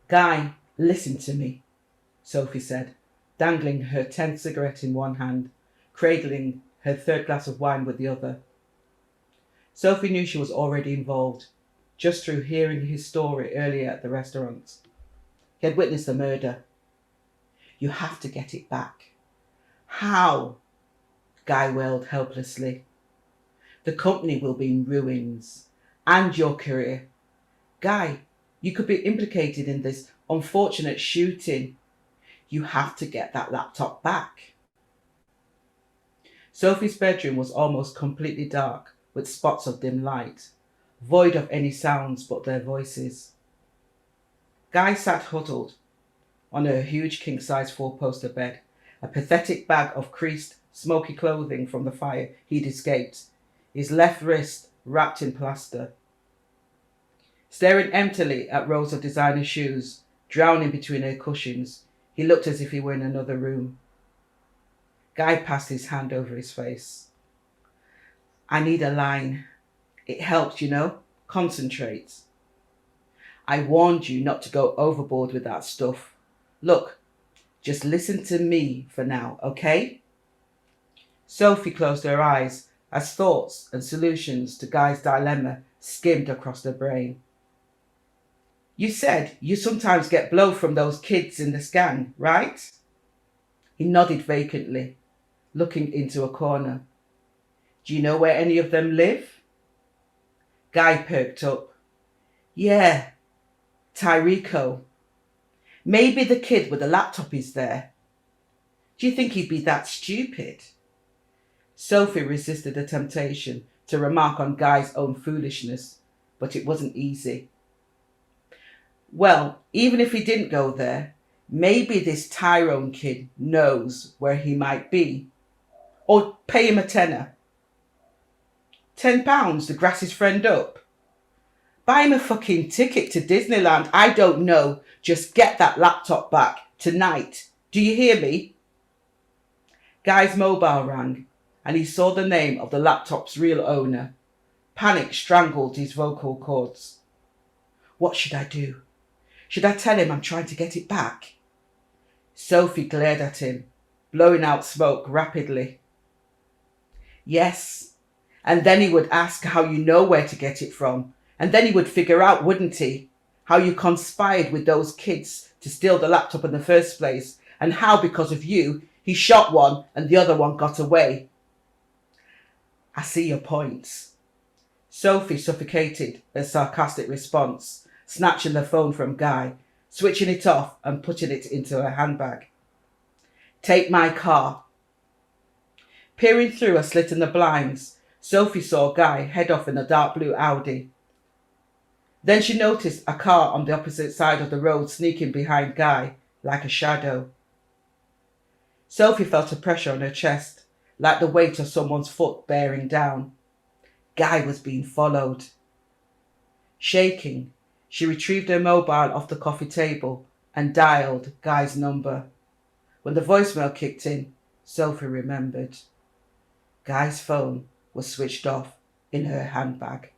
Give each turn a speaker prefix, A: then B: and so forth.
A: Guy, listen to me, Sophie said, dangling her 10th cigarette in one hand, cradling her third glass of wine with the other. Sophie knew she was already involved, just through hearing his story earlier at the restaurant. He had witnessed the murder. You have to get it back. How? Guy wailed helplessly. The company will be in ruins, and your career. Guy, you could be implicated in this unfortunate shooting. You have to get that laptop back. Sophie's bedroom was almost completely dark, with spots of dim light, void of any sounds but their voices. Guy sat huddled on a huge king-size four-poster bed, a pathetic bag of creased, smoky clothing from the fire he'd escaped, his left wrist wrapped in plaster. Staring emptily at rows of designer shoes, drowning between her cushions, he looked as if he were in another room. Guy passed his hand over his face. I need a line. It helps, Concentrate. I warned you not to go overboard with that stuff. Look, just listen to me for now, okay? Sophie closed her eyes as thoughts and solutions to Guy's dilemma skimmed across her brain. You said you sometimes get blow from those kids in the scan, right? He nodded vacantly, looking into a corner. Do you know where any of them live? Guy perked up. Yeah, Tyrico. Maybe the kid with the laptop is there. Do you think he'd be that stupid? Sophie resisted the temptation to remark on Guy's own foolishness, but it wasn't easy. Well, even if he didn't go there, maybe this Tyrone kid knows where he might be. Or pay him a tenner. £10 to grass his friend up. Buy him a fucking ticket to Disneyland. I don't know. Just get that laptop back tonight. Do you hear me? Guy's mobile rang, and he saw the name of the laptop's real owner. Panic strangled his vocal cords. What should I do? Should I tell him I'm trying to get it back? Sophie glared at him, blowing out smoke rapidly. Yes, and then he would ask how you know where to get it from, and then he would figure out, wouldn't he, how you conspired with those kids to steal the laptop in the first place, and how, because of you, he shot one and the other one got away. I see your points. Sophie suffocated a sarcastic response, snatching the phone from Guy, switching it off and putting it into her handbag. Take my car. Peering through a slit in the blinds, Sophie saw Guy head off in a dark blue Audi. Then she noticed a car on the opposite side of the road sneaking behind Guy like a shadow. Sophie felt a pressure on her chest, like the weight of someone's foot bearing down. Guy was being followed. Shaking, she retrieved her mobile off the coffee table and dialed Guy's number. When the voicemail kicked in, Sophie remembered. Guy's phone was switched off in her handbag.